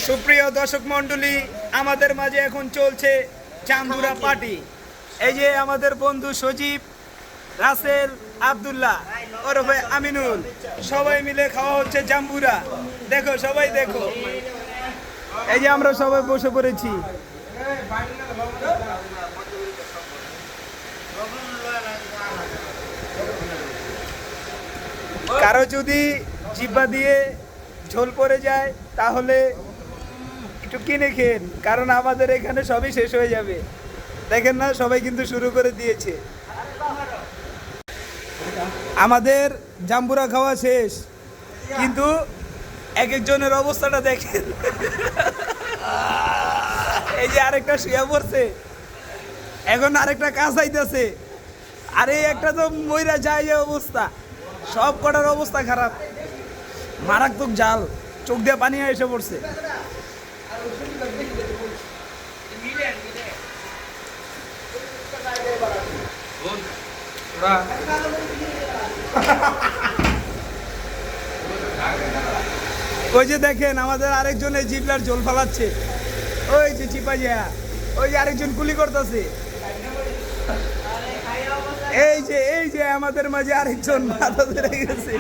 সুপ্রিয় দর্শক মণ্ডলী, আমাদের মাঝে এখন চলছে জাম্বুরা পার্টি। এই যে আমাদের বন্ধু সজীব, রাসেল, আব্দুল্লাহ ওরফে আমিনুল, সবাই মিলে খাওয়া হচ্ছে জাম্বুরা। দেখো সবাই দেখো, এই যে আমরা সবাই বসে পড়েছি। কারো যদি জিহ্বা দিয়ে ঝোল পড়ে যায় তাহলে একটু কিনে খেন, কারণ আমাদের এখানে সবই শেষ হয়ে যাবে। দেখেন না, সবাই কিন্তু শুরু করে দিয়েছে। আমাদের জাম্বুরা খাওয়া শেষ, কিন্তু এক একজনের অবস্থাটা দেখেন। এই যে আরেকটা শুয়ে পড়ছে, এখন আরেকটা কাজ আইতেছে, আরে একটা তো মইরা যায় অবস্থা। সব কটার অবস্থা খারাপ, মারাত্মক জাল, চোখ দিয়ে পানি এসে পড়ছে। ওই যে দেখেন আমাদের আরেকজনের জিবলার জল ফালাচ্ছে, ওই যে চিপা যা, ওই যে আরেকজন কুলি করতেছে। এই যে আমাদের মাঝে আরেকজন মাথা ধরে গেছে।